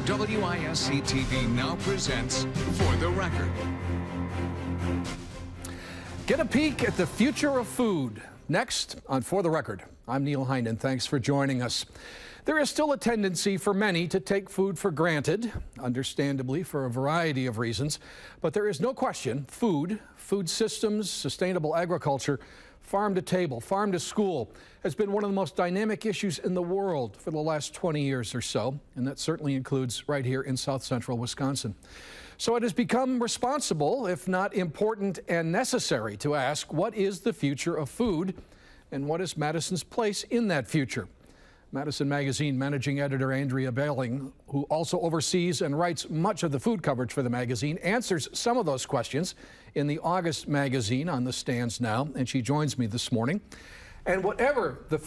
WISC TV now presents For the Record. Get a peek at the future of food. Next on For the Record, I'm Neil Heinen. Thanks for joining us. There is still a tendency for many to take food for granted, understandably for a variety of reasons. But there is no question food systems, sustainable agriculture, farm to table, farm to school has been one of the most dynamic issues in the world for the last 20 years or so. And that certainly includes right here in South Central Wisconsin. So it has become responsible, if not important and necessary, to ask what is the future of food and what is Madison's place in that future. Madison Magazine managing editor Andrea Bailing, who also oversees and writes much of the food coverage for the magazine, answers some of those questions in the August magazine on the stands now, and she joins me this morning. And whatever the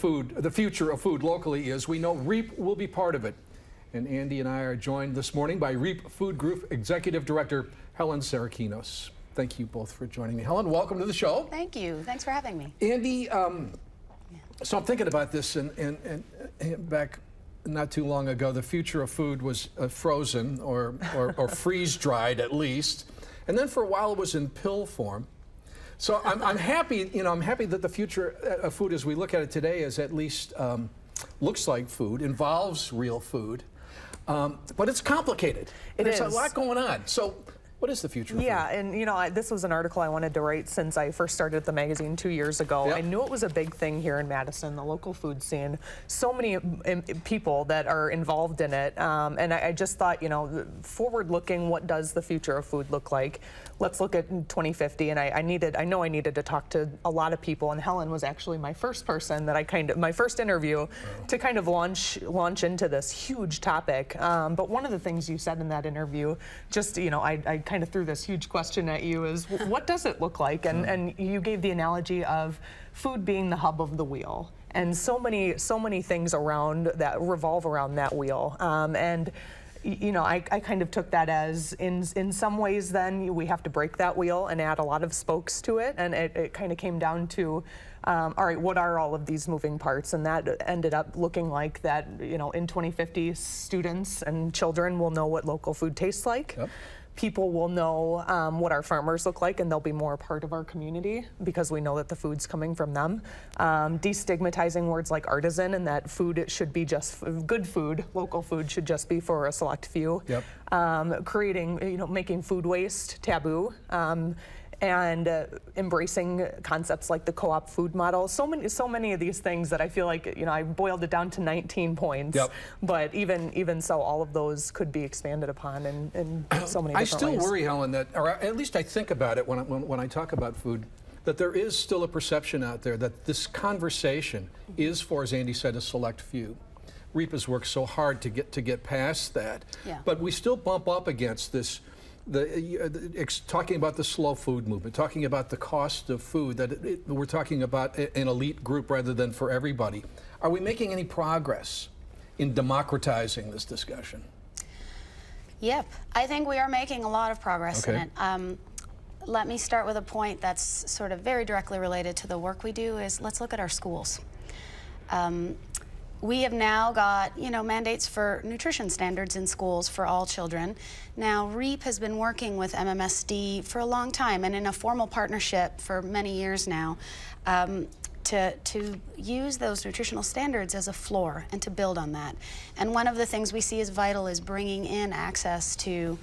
future of food locally is, we know REAP will be part of it. And Andy and I are joined this morning by REAP Food Group Executive Director Helen Sarakinos. Thank you both for joining me. Helen, welcome to the show. Thank you. Thanks for having me. Andy, so I'm thinking about this, and back not too long ago, the future of food was frozen or freeze-dried at least, and then for a while it was in pill form. So I'm happy, I'm happy that the future of food, as we look at it today, is at least looks like food, involves real food, but it's complicated. There's a lot going on. So what is the future of food? Yeah, and this was an article I wanted to write since I first started at the magazine 2 years ago. Yep. I knew it was a big thing here in Madison, the local food scene. So many people that are involved in it, and I just thought, forward-looking, what does the future of food look like? Let's look at 2050, and I know I needed to talk to a lot of people, and Helen was actually my first person that my first interview to kind of launch into this huge topic. But one of the things you said in that interview, just, I kind of threw this huge question at you, is what does it look like? And you gave the analogy of food being the hub of the wheel, and so many things around that revolve around that wheel. I kind of took that as in some ways then we have to break that wheel and add a lot of spokes to it, and it kind of came down to all right, what are all of these moving parts? And that ended up looking like that, in 2050, students and children will know what local food tastes like. Yep. People will know what our farmers look like, and they'll be more a part of our community because we know that the food's coming from them. Destigmatizing words like artisan, and that food should be just good food, local food should just be for a select few. Yep. Creating, making food waste taboo. And embracing concepts like the co-op food model. So many of these things that I feel like, I boiled it down to 19 points. Yep. But even so, all of those could be expanded upon in so many different ways. I still worry, Helen, that, or at least I think about it when I talk about food, that there is still a perception out there that this conversation is for, as Andy said, a select few. REAP has worked so hard to get past that. Yeah. But we still bump up against this. Talking about the slow food movement, talking about the cost of food, that we're talking about an elite group rather than for everybody. Are we making any progress in democratizing this discussion? Yep, I think we are making a lot of progress in it. Let me start with a point that's sort of very directly related to the work we do. Is let's look at our schools. We have now got, mandates for nutrition standards in schools for all children. Now, REAP has been working with MMSD for a long time and in a formal partnership for many years now to use those nutritional standards as a floor and to build on that. And one of the things we see as vital is bringing in access to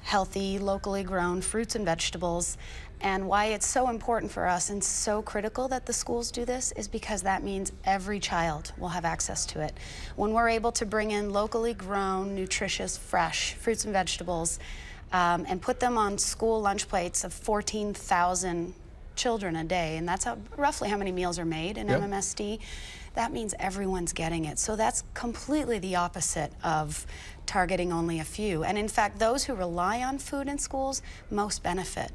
healthy, locally grown fruits and vegetables. And why it's so important for us and so critical that the schools do this is because that means every child will have access to it. When we're able to bring in locally grown, nutritious, fresh fruits and vegetables and put them on school lunch plates of 14,000 children a day, and that's roughly how many meals are made in MMSD, that means everyone's getting it. So that's completely the opposite of targeting only a few. And in fact, those who rely on food in schools most benefit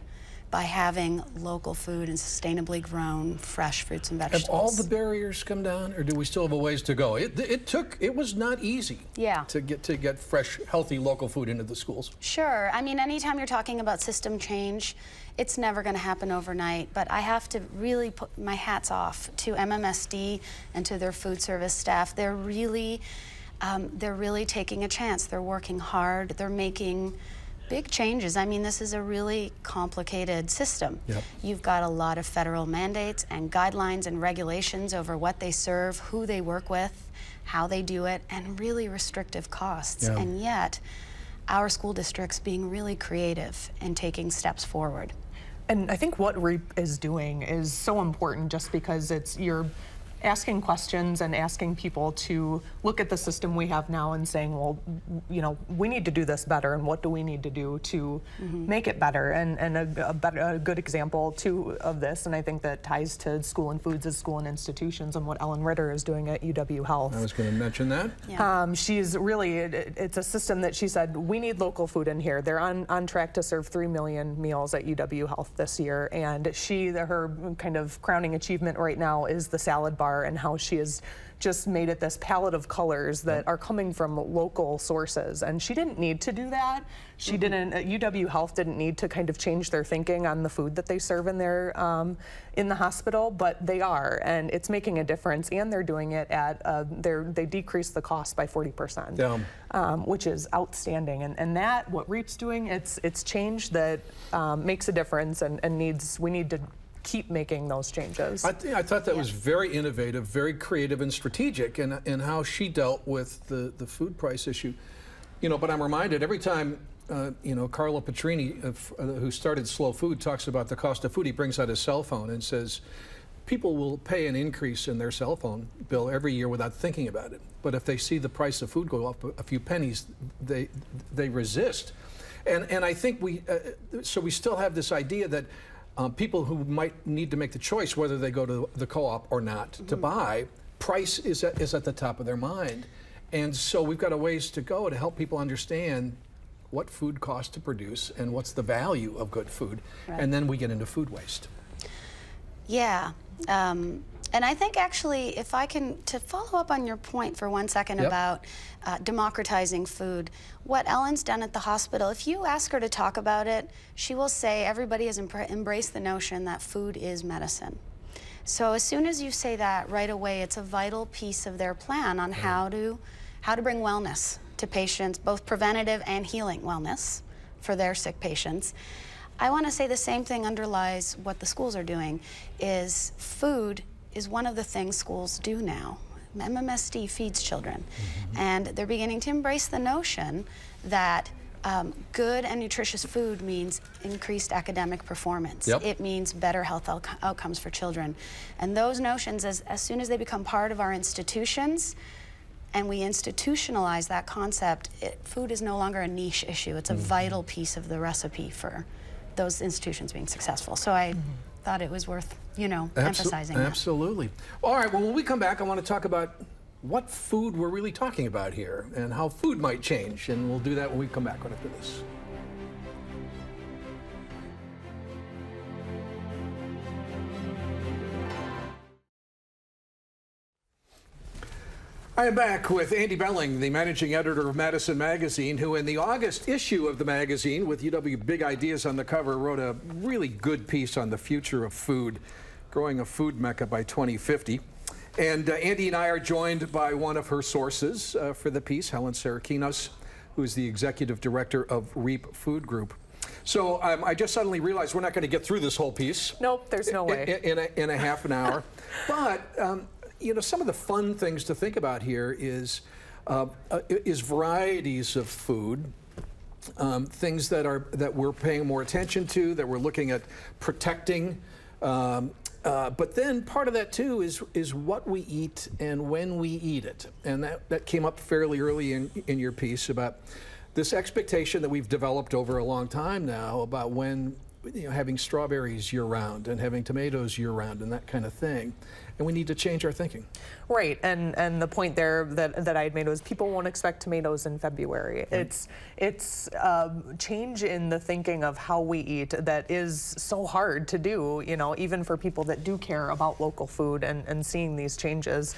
by having local food and sustainably grown fresh fruits and vegetables. Have all the barriers come down, or do we still have a ways to go? It was not easy to get fresh, healthy local food into the schools. Sure. I mean, anytime you're talking about system change, it's never going to happen overnight, but I have to really put my hats off to MMSD and to their food service staff. They're really they're really taking a chance. They're working hard. They're making big changes. I mean, this is a really complicated system. Yep. You've got a lot of federal mandates and guidelines and regulations over what they serve, who they work with, how they do it, and really restrictive costs. Yeah. And yet, our school district's being really creative in taking steps forward. And I think what REAP is doing is so important just because you're asking questions and asking people to look at the system we have now and saying, well, you know, we need to do this better, and what do we need to do to make it better? And a good example, too, of this, and I think that ties to school and foods, is school and institutions and what Ellen Ritter is doing at UW Health. I was going to mention that. Yeah. She's really, it's a system that she said, we need local food in here. They're on track to serve 3 million meals at UW Health this year, and her kind of crowning achievement right now is the salad bar, and how she has just made it this palette of colors that are coming from local sources. And she didn't need to do that. She didn't, UW Health didn't need to kind of change their thinking on the food that they serve in their in the hospital, but they are, and it's making a difference, and they're doing it at, they decreased the cost by 40%, which is outstanding. And that, what REAP's doing, it's change that makes a difference, and we need to keep making those changes. I thought that was very innovative, very creative and strategic in how she dealt with the food price issue. You know, but I'm reminded every time, you know, Carlo Petrini, who started Slow Food, talks about the cost of food, he brings out his cell phone and says, people will pay an increase in their cell phone bill every year without thinking about it. But if they see the price of food go up a few pennies, they resist. And I think so we still have this idea that people who might need to make the choice whether they go to the co-op or not to buy, price is at the top of their mind. And so we've got a ways to go to help people understand what food costs to produce and what's the value of good food. Right. And then we get into food waste. Yeah. And I think actually, if I can, to follow up on your point for 1 second about democratizing food, what Ellen's done at the hospital, if you ask her to talk about it, she will say everybody has embraced the notion that food is medicine. So as soon as you say that right away, it's a vital piece of their plan on how to bring wellness to patients, both preventative and healing wellness for their sick patients. I want to say the same thing underlies what the schools are doing, is food is one of the things schools do now. MMSD feeds children, and they're beginning to embrace the notion that good and nutritious food means increased academic performance. It means better health outcomes for children. And those notions, as soon as they become part of our institutions, and we institutionalize that concept, food is no longer a niche issue. It's a vital piece of the recipe for those institutions being successful. So I thought it was worth, you know, emphasizing that. Absolutely. All right, well, when we come back, I want to talk about what food we're really talking about here and how food might change. And we'll do that when we come back right after this. I am back with Andy Belling, the managing editor of Madison Magazine, who in the August issue of the magazine, with UW Big Ideas on the cover, wrote a really good piece on the future of food, growing a food mecca by 2050. And Andy and I are joined by one of her sources for the piece, Helen Sarakinos, who is the executive director of REAP Food Group. So I just suddenly realized we're not going to get through this whole piece. Nope, there's no way. In a half an hour. But you know, some of the fun things to think about here is varieties of food, things that we're paying more attention to, that we're looking at protecting. But then part of that too is what we eat and when we eat it, and that came up fairly early in your piece about this expectation that we've developed over a long time now about when, you know, having strawberries year-round and having tomatoes year-round and that kind of thing. And we need to change our thinking. Right, and the point there that I had made was people won't expect tomatoes in February. Right. It's change in the thinking of how we eat that is so hard to do, you know, even for people that do care about local food and seeing these changes.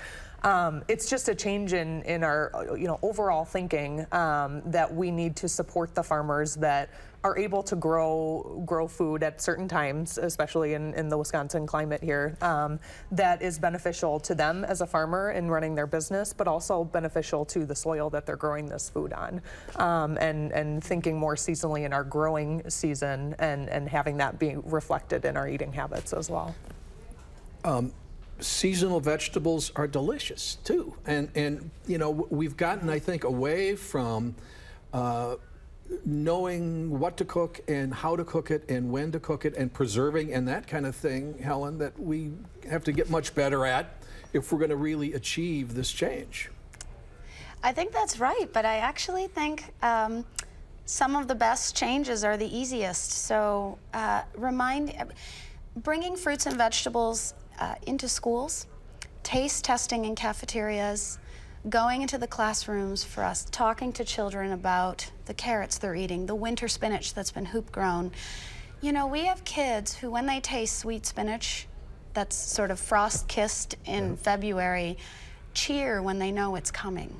It's just a change in our overall thinking that we need to support the farmers that are able to grow food at certain times, especially in the Wisconsin climate here, that is beneficial to them as a farmer in running their business, but also beneficial to the soil that they're growing this food on, and thinking more seasonally in our growing season and having that be reflected in our eating habits as well. Seasonal vegetables are delicious too, and you know, we've gotten, I think, away from knowing what to cook and how to cook it and when to cook it and preserving and that kind of thing, Helen, that we have to get much better at if we're going to really achieve this change. I think that's right, but I actually think some of the best changes are the easiest. So bringing fruits and vegetables into schools, taste testing in cafeterias, going into the classrooms for us, talking to children about the carrots they're eating, the winter spinach that's been hoop grown. You know, we have kids who, when they taste sweet spinach that's sort of frost kissed in February, cheer when they know it's coming.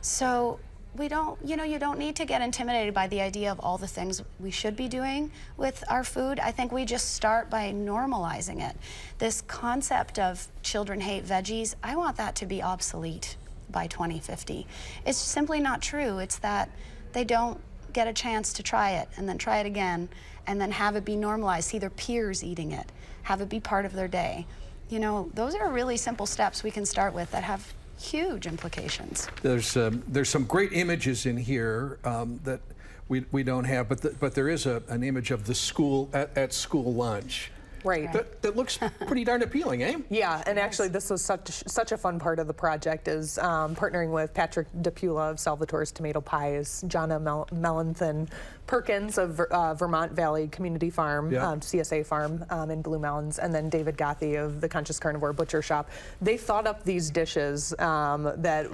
So we don't, you know, you don't need to get intimidated by the idea of all the things we should be doing with our food. I think we just start by normalizing it. This concept of children hate veggies, I want that to be obsolete by 2050. It's simply not true. It's that they don't get a chance to try it and then try it again and then have it be normalized, see their peers eating it, have it be part of their day. You know, those are really simple steps we can start with that have huge implications. There's some great images in here that we don't have, but there is an image of the school at school lunch. Right. That looks pretty darn appealing, eh? Yeah, and actually this was such a fun part of the project is partnering with Patrick DePula of Salvatore's Tomato Pies, Jonna Mellenthin Perkins of Vermont Valley Community Farm, CSA Farm in Blue Mountains, and then David Gothy of the Conscious Carnivore Butcher Shop. They thought up these dishes that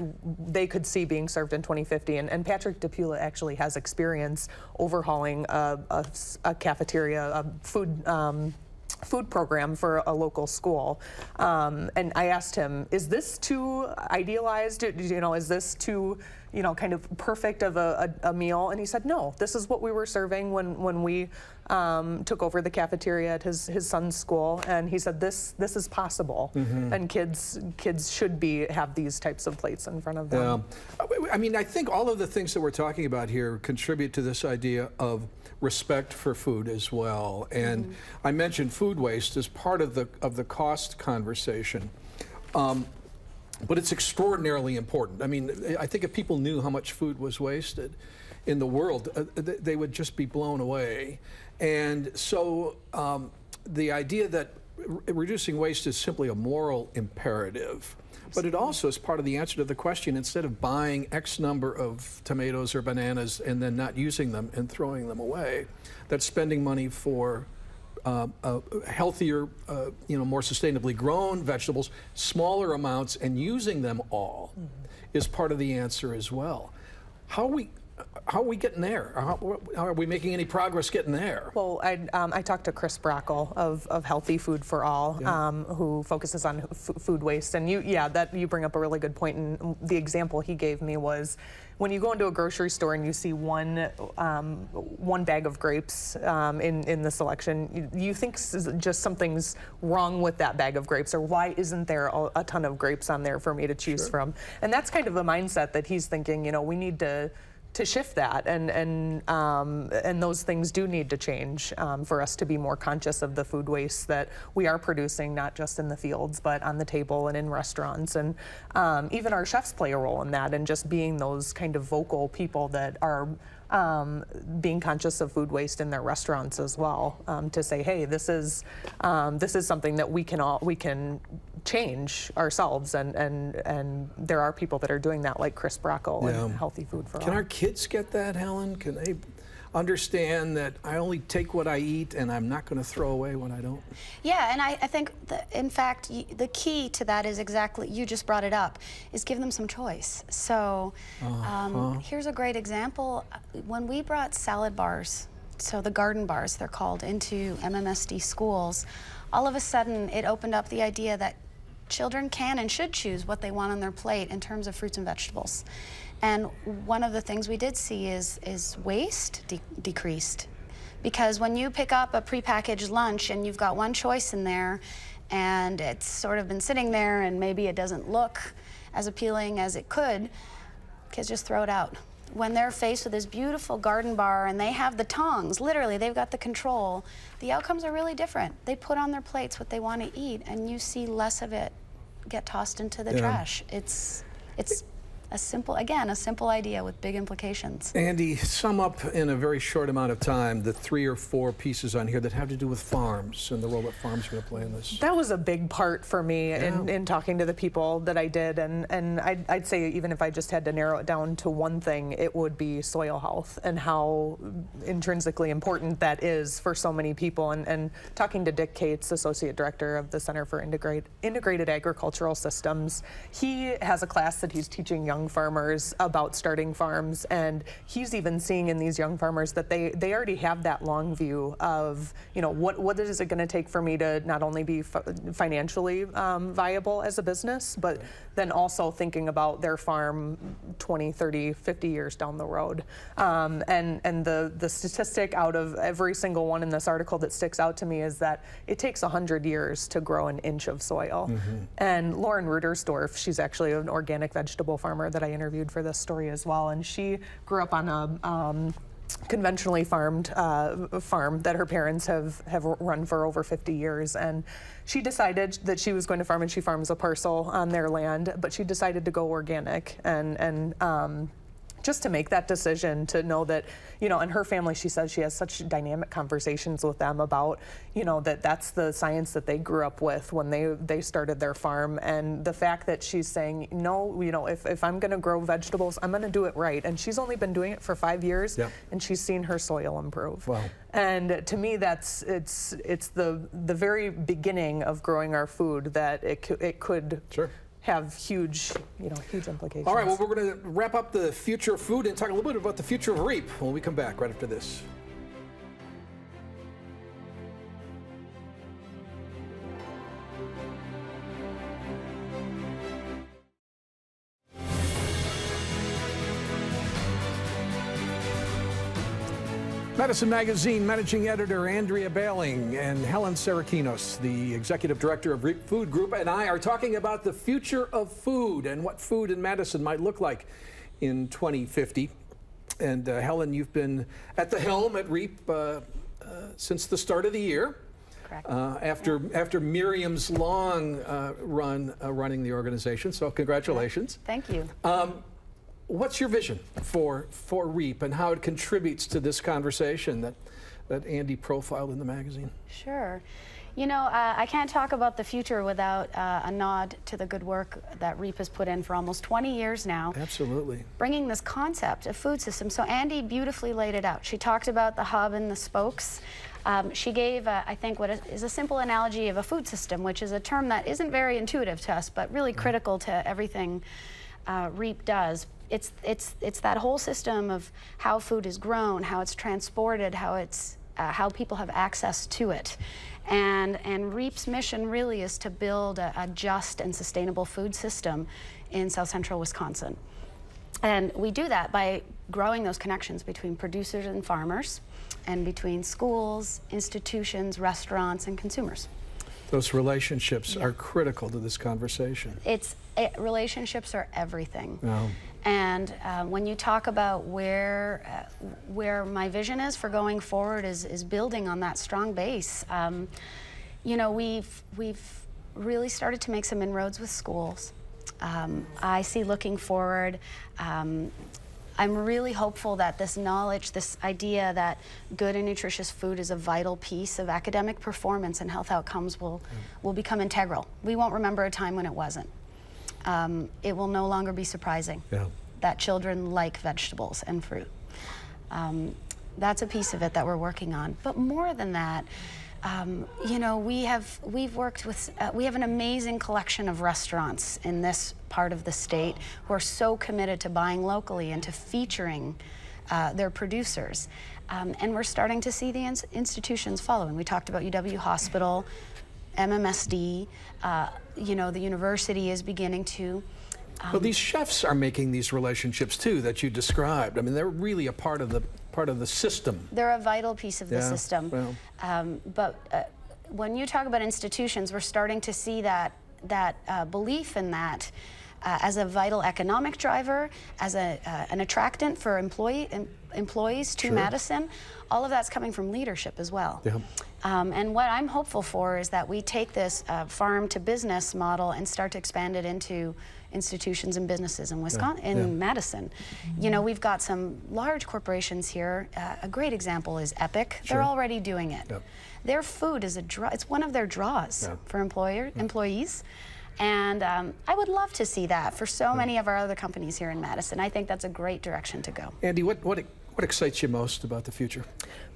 they could see being served in 2050, and Patrick DePula actually has experience overhauling a cafeteria, a food program for a local school, and I asked him, is this too idealized? You know, is this too, you know, kind of perfect of a meal? And he said, no, this is what we were serving when we took over the cafeteria at his son's school, and he said this is possible, and kids should have these types of plates in front of them. I mean, I think all of the things that we're talking about here contribute to this idea of respect for food as well. And I mentioned food waste as part of the cost conversation. But it's extraordinarily important. I mean, I think if people knew how much food was wasted in the world, they would just be blown away. And so the idea that reducing waste is simply a moral imperative, but it also is part of the answer to the question, instead of buying X number of tomatoes or bananas and then not using them and throwing them away, that's spending money for healthier, you know, more sustainably grown vegetables, smaller amounts, and using them all is part of the answer as well. How are we getting there? How are we making any progress getting there? Well, I talked to Chris Brackel of Healthy Food for All, who focuses on food waste. And you bring up a really good point. And the example he gave me was, when you go into a grocery store and you see one bag of grapes in the selection, you think just something's wrong with that bag of grapes, or why isn't there a ton of grapes on there for me to choose from? And that's kind of the mindset that he's thinking, you know, we need to shift that, and those things do need to change for us to be more conscious of the food waste that we are producing, not just in the fields, but on the table and in restaurants. And even our chefs play a role in that, and just being those kind of vocal people that are being conscious of food waste in their restaurants as well, to say, hey, this is something that we can change ourselves, and there are people that are doing that, like Chris Brackel and Healthy Food for All. Can our kids get that, Helen? Can they understand that I only take what I eat and I'm not going to throw away what I don't? Yeah, and I think, in fact, the key to that is exactly, you just brought it up, is give them some choice. So here's a great example. When we brought salad bars, so the garden bars they're called, into MMSD schools, all of a sudden it opened up the idea that children can and should choose what they want on their plate in terms of fruits and vegetables. And one of the things we did see is waste decreased. Because when you pick up a prepackaged lunch and you've got one choice in there and it's sort of been sitting there and maybe it doesn't look as appealing as it could, kids just throw it out. When they're faced with this beautiful garden bar and they have the tongs, literally they've got the control, the outcomes are really different. They put on their plates what they want to eat and you see less of it get tossed into the trash. It's a simple idea with big implications. Andy, sum up in a very short amount of time the 3 or 4 pieces on here that have to do with farms and the role that farms are going to play in this. That was a big part for me in talking to the people that I did, and I'd say even if I just had to narrow it down to one thing, it would be soil health and how intrinsically important that is for so many people. And talking to Dick Cates, Associate Director of the Center for Integrated Agricultural Systems, he has a class that he's teaching young farmers about starting farms, and he's even seeing in these young farmers that they already have that long view of, you know, what is it going to take for me to not only be financially viable as a business, but then also thinking about their farm 20, 30, 50 years down the road. And the statistic out of every single one in this article that sticks out to me is that it takes 100 years to grow an inch of soil. And Lauren Rudersdorf, she's actually an organic vegetable farmer that I interviewed for this story as well, and she grew up on a conventionally farmed farm that her parents have run for over 50 years, and she decided that she was going to farm, and she farms a parcel on their land, but she decided to go organic, and just to make that decision, to know that, you know, and her family, she says she has such dynamic conversations with them about, you know, that's the science that they grew up with when they started their farm, and the fact that she's saying, no, you know, if I'm going to grow vegetables, I'm going to do it right. And she's only been doing it for 5 years, and she's seen her soil improve. Wow. And to me, it's the very beginning of growing our food, that it could have huge implications. All right, well, we're going to wrap up the future of food and talk a little bit about the future of REAP when we come back right after this. Madison Magazine Managing Editor Andrea Bailing and Helen Sarakinos, the Executive Director of REAP Food Group, and I are talking about the future of food and what food in Madison might look like in 2050. And Helen, you've been at the helm at REAP since the start of the year. Correct. After Miriam's long run running the organization, so congratulations. Thank you. What's your vision for REAP and how it contributes to this conversation that Andy profiled in the magazine? Sure. You know, I can't talk about the future without a nod to the good work that REAP has put in for almost 20 years now. Absolutely. Bringing this concept of food system. So Andy beautifully laid it out. She talked about the hub and the spokes. She gave, I think, what is a simple analogy of a food system, which is a term that isn't very intuitive to us, but really critical to everything REAP does. It's that whole system of how food is grown, how it's transported, how people have access to it. And REAP's mission really is to build a just and sustainable food system in South Central Wisconsin. And we do that by growing those connections between producers and farmers, and between schools, institutions, restaurants, and consumers. Those relationships are critical to this conversation. Relationships are everything. Oh. And when you talk about where my vision is for going forward is building on that strong base. You know, we've really started to make some inroads with schools. I see looking forward, I'm really hopeful that this knowledge, this idea that good and nutritious food is a vital piece of academic performance and health outcomes will become integral. We won't remember a time when it wasn't. It will no longer be surprising that children like vegetables and fruit. That's a piece of it that we're working on. But more than that, you know, we have an amazing collection of restaurants in this part of the state who are so committed to buying locally and to featuring their producers. And we're starting to see the institutions following. We talked about UW Hospital. MMSD, you know, the university is beginning to. Well, these chefs are making these relationships too that you described. I mean, they're really a part of the system. They're a vital piece of the system. Well. But when you talk about institutions, we're starting to see that belief in that as a vital economic driver, as an attractant for employees to Madison. All of that's coming from leadership as well. Yeah. And what I'm hopeful for is that we take this farm to business model and start to expand it into institutions and businesses in Wisconsin, in Madison. You know, we've got some large corporations here. A great example is Epic. They're already doing it. Their food is it's one of their draws for employees. And I would love to see that for so many of our other companies here in Madison. I think that's a great direction to go. Andy, what excites you most about the future?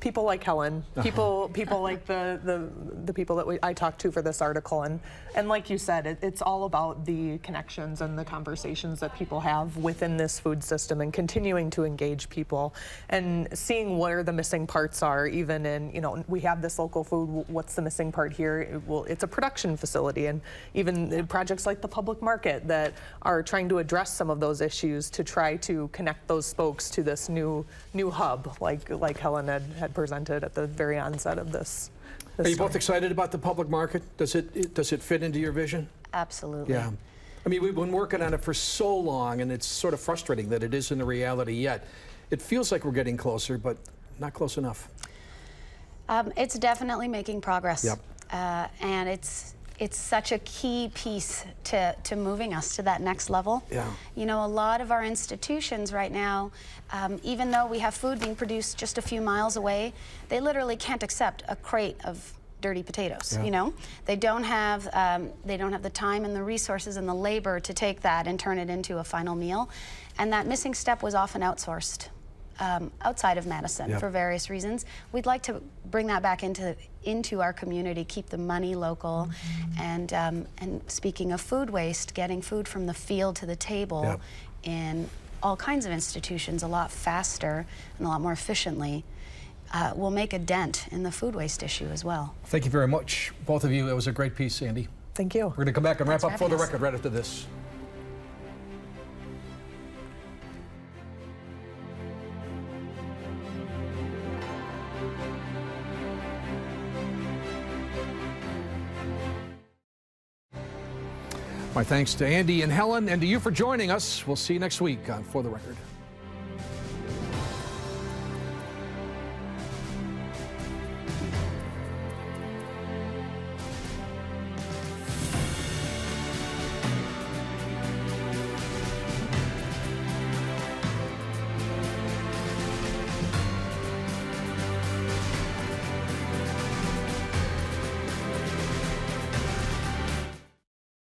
People like Helen, people like the people that I talked to for this article, and like you said, it's all about the connections and the conversations that people have within this food system, and continuing to engage people and seeing where the missing parts are. Even in, you know, we have this local food. What's the missing part here? Well, it's a production facility, and even projects like the public market that are trying to address some of those issues to try to connect those spokes to this new hub, like Helen had presented at the very onset of this. Are you both excited about the public market? Does it fit into your vision? Absolutely. Yeah. I mean, we've been working on it for so long, and it's sort of frustrating that it isn't a reality yet. It feels like we're getting closer, but not close enough. It's definitely making progress. Yep. And it's such a key piece to moving us to that next level. Yeah. You know, a lot of our institutions right now, even though we have food being produced just a few miles away, they literally can't accept a crate of dirty potatoes. You know, they don't have the time and the resources and the labor to take that and turn it into a final meal, and that missing step was often outsourced. Outside of Madison for various reasons. We'd like to bring that back into our community, keep the money local, and speaking of food waste, getting food from the field to the table in all kinds of institutions a lot faster and a lot more efficiently will make a dent in the food waste issue as well. Thank you very much, both of you. It was a great piece, Andy. Thank you. We're going to come back and wrap up For the Record right after this. My thanks to Andy and Helen, and to you for joining us. We'll see you next week on For the Record.